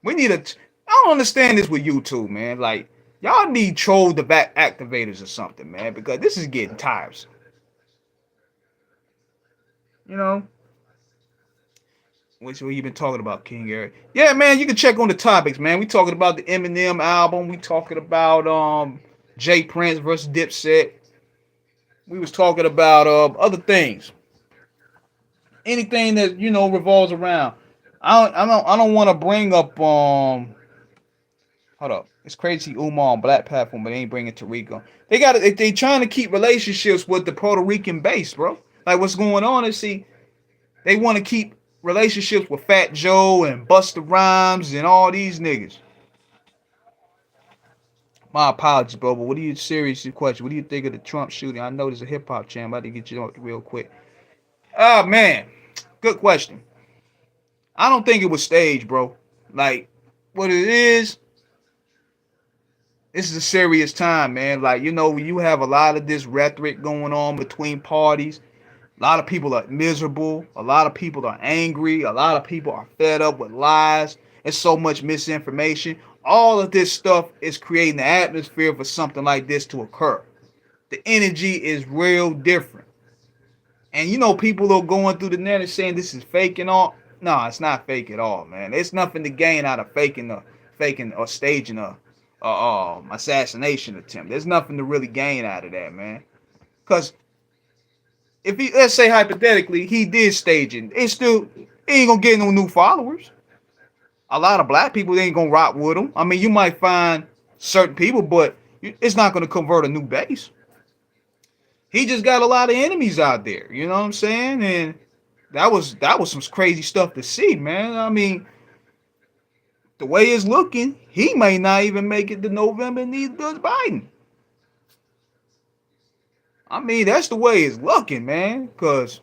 We need a. I don't understand this with YouTube, man. Like, y'all need troll the back activators or something, man, because this is getting tiresome. You know? Which we been talking about, King Eric. Yeah, man, you can check on the topics, man. We talking about the Eminem album. We talking about Jay Prince versus Dipset. We was talking about other things. Anything that revolves around. I don't want to bring up hold up. It's crazy Umar on Black Platform, but they ain't bringing Tariq on. They trying to keep relationships with the Puerto Rican base, bro. Like what's going on is they want to keep relationships with Fat Joe and Busta Rhymes and all these niggas. My apologies, bro, but what do you seriously question? What do you think of the Trump shooting? I know there's a hip hop channel. I had to get you on real quick. Oh man, good question. I don't think it was staged, bro. Like what it is, this is a serious time, man. Like you have a lot of this rhetoric going on between parties. A lot of people are miserable. A lot of people are angry. A lot of people are fed up with lies. There's so much misinformation. All of this stuff is creating the atmosphere for something like this to occur. The energy is real different. And people are going through the net and saying this is fake and all. No, it's not fake at all, man. There's nothing to gain out of faking or staging a assassination attempt. There's nothing to really gain out of that, man. Because if let's say hypothetically he did stage it, he ain't gonna get no new followers. A lot of black people ain't gonna rock with him. I mean, you might find certain people, but it's not gonna convert a new base. He just got a lot of enemies out there. You know what I'm saying? And that was some crazy stuff to see, man. I mean, the way it's looking, he may not even make it to November, and neither does Biden. I mean, that's the way it's looking, man. Because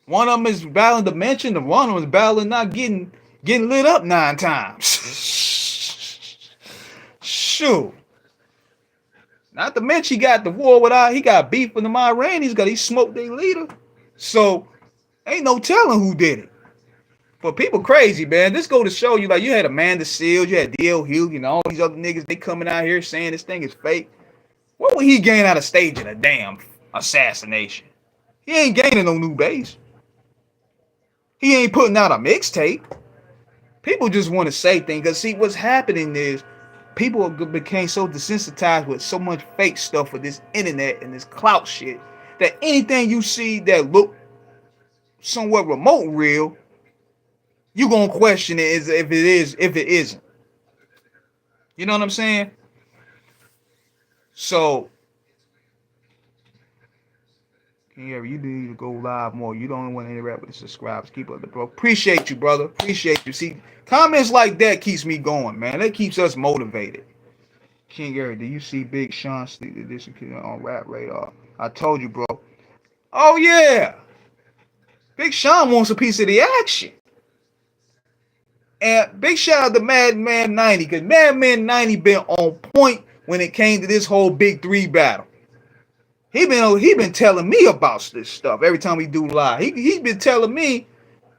one of them is battling dementia, and one of them is battling not getting lit up 9 times. Shoot. Not to mention he got the war without he got beef with the Iranians because he smoked their leader. So ain't no telling who did it. But people crazy, man. This go to show you, like, you had Amanda Seals, you had D.L. Hughley, and all these other niggas, they coming out here saying this thing is fake. What would he gain out of staging a damn assassination? He ain't gaining no new base. He ain't putting out a mixtape. People just want to say things. Because, see, what's happening is people became so desensitized with so much fake stuff with this internet and this clout shit that anything you see that look somewhat remote real, you gonna question it as if it isn't. You know what I'm saying? So, yeah, you need to go live more. You don't want to interact with the subscribers. Keep up the bro. Appreciate you, brother. Appreciate you. See, comments like that keeps me going, man. That keeps us motivated. King Gary, do you see Big Sean sleep this on Rap Radar? I told you, bro. Oh yeah, Big Sean wants a piece of the action. And big shout out to Madman 90, because Madman 90 been on point when it came to this whole Big 3 battle. He been telling me about this stuff every time we do live. He been telling me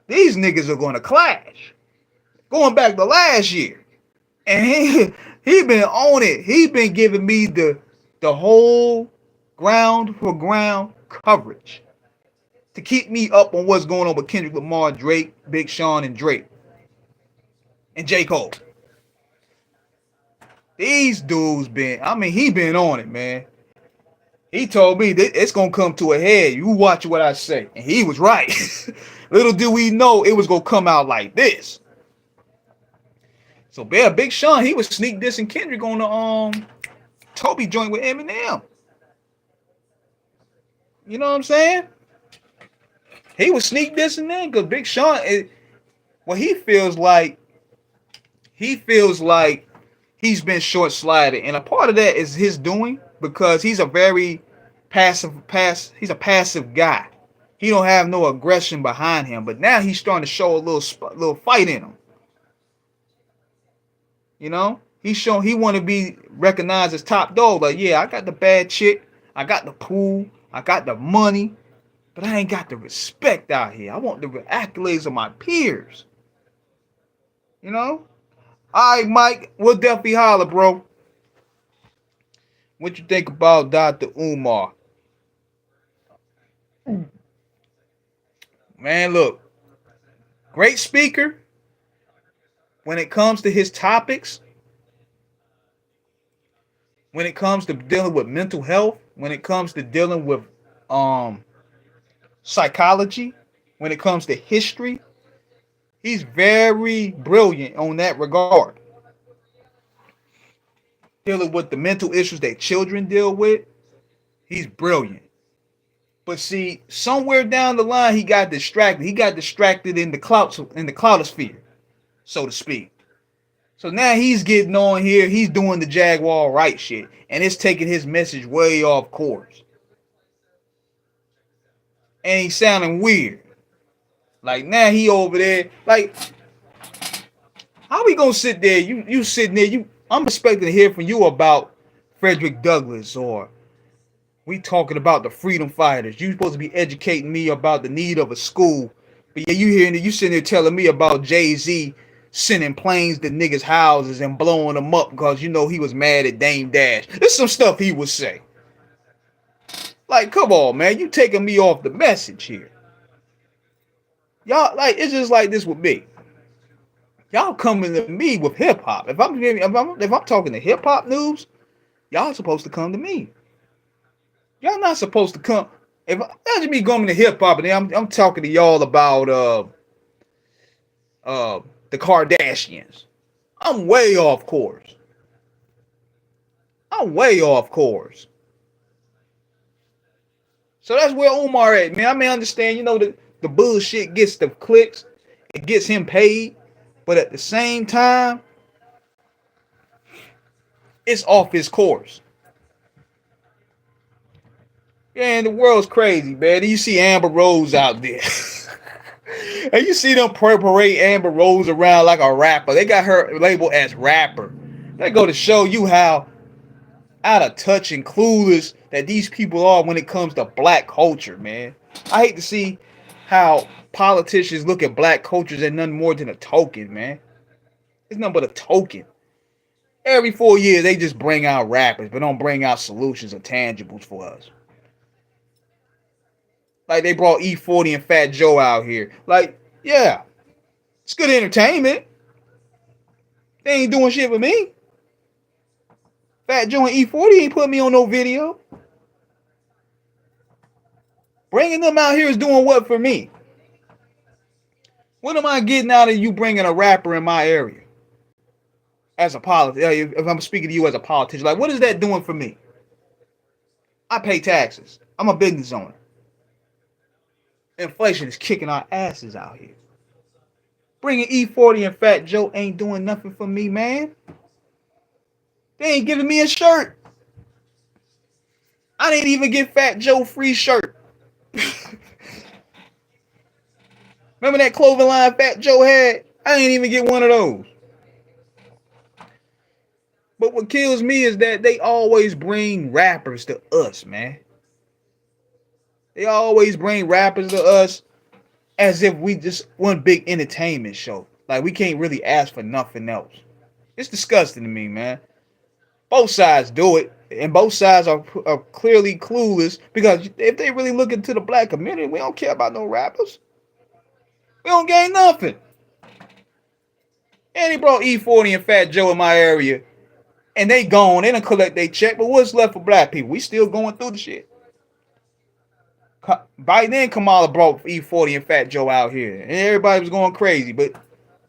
these niggas are going to clash. Going back to last year. And he been on it. He been giving me the whole ground for ground coverage to keep me up on what's going on with Kendrick Lamar, Drake, Big Sean, and Drake. And J. Cole. These dudes he been on it, man. He told me that it's gonna come to a head. You watch what I say. And he was right. Little did we know it was gonna come out like this. So yeah, Big Sean, he was sneak dissing Kendrick on the Toby joint with Eminem. You know what I'm saying? He was sneak dissing then because Big Sean, he feels like he feels like he's been short slided, and a part of that is his doing because he's a very he's a passive guy. He don't have no aggression behind him, but now he's starting to show a little fight in him. You know, he want to be recognized as top dog. Like, yeah, I got the bad chick, I got the pool, I got the money, but I ain't got the respect out here. I want the accolades of my peers. You know. All right, Mike, we'll definitely holler, bro. What you think about Dr. Umar? Man, look, great speaker when it comes to his topics, when it comes to dealing with mental health, when it comes to dealing with um psychology, when it comes to history. He's very brilliant on that regard. Dealing with the mental issues that children deal with, he's brilliant. But see, somewhere down the line, he got distracted. He got distracted in the cloutosphere, so to speak. So now he's getting on here. He's doing the Jaguar right shit, and it's taking his message way off course. And he's sounding weird. Like now he over there. Like, how we gonna sit there? You sitting there. I'm expecting to hear from you about Frederick Douglass, or we talking about the freedom fighters. You supposed to be educating me about the need of a school, but yeah, you sitting there telling me about Jay-Z sending planes to niggas' houses and blowing them up because you know he was mad at Dame Dash. This is some stuff he would say. Like, come on, man, you taking me off the message here. Y'all, like, it's just like this with me. Y'all coming to me with hip hop. If I'm talking to hip hop news, y'all supposed to come to me. Y'all not supposed to come. If imagine me going to hip hop and then I'm talking to y'all about the Kardashians. I'm way off course. I'm way off course. So that's where Umar at, man. I may understand, you know, the bullshit gets the clicks, it gets him paid, but at the same time, it's off his course. Yeah, and the world's crazy, man. And you see Amber Rose out there. And you see them parade Amber Rose around like a rapper. They got her labeled as rapper. They go to show you how out of touch and clueless that these people are when it comes to black culture, man. I hate to see how politicians look at black culture as nothing more than a token, man. It's nothing but a token. Every 4 years, they just bring out rappers, but don't bring out solutions or tangibles for us. Like they brought E40 and Fat Joe out here. Like, yeah, it's good entertainment. They ain't doing shit for me. Fat Joe and E40 ain't put me on no video. Bringing them out here is doing what for me? What am I getting out of you bringing a rapper in my area? As a politician, if I'm speaking to you as a politician, like what is that doing for me? I pay taxes. I'm a business owner. Inflation is kicking our asses out here. Bringing E40 and Fat Joe ain't doing nothing for me, man. They ain't giving me a shirt. I didn't even get Fat Joe free shirt. Remember that clothing line Fat Joe had? I didn't even get one of those. But what kills me is that they always bring rappers to us, man. They always bring rappers to us as if we just one big entertainment show. Like we can't really ask for nothing else. It's disgusting to me, man. Both sides do it, and both sides are clearly clueless because if they really look into the black community, we don't care about no rappers. We don't gain nothing. And he brought E40 and Fat Joe in my area, and they gone. They done collect their check, but what's left for black people? We still going through the shit. By then, Kamala brought E40 and Fat Joe out here, and everybody was going crazy. But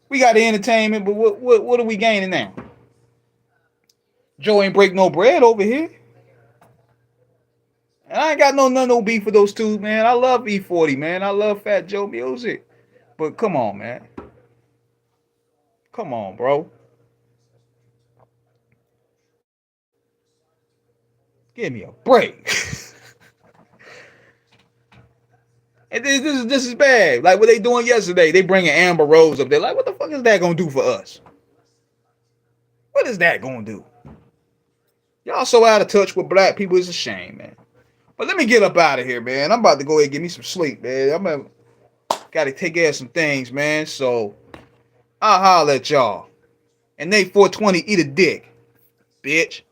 we got the entertainment, but what are we gaining now? Joe ain't break no bread over here. And I ain't got no beef for those two, man. I love E40, man. I love Fat Joe music. But come on, man. Come on, bro. Give me a break. And this is bad. Like what they doing yesterday, they bringing Amber Rose up there. Like, what the fuck is that gonna do for us? What is that gonna do? Y'all so out of touch with black people. It's a shame, man. But let me get up out of here, man. I'm about to go ahead and get me some sleep, man. Gotta take care of some things, man. So I'll holler at y'all. And Nate 420, eat a dick, bitch.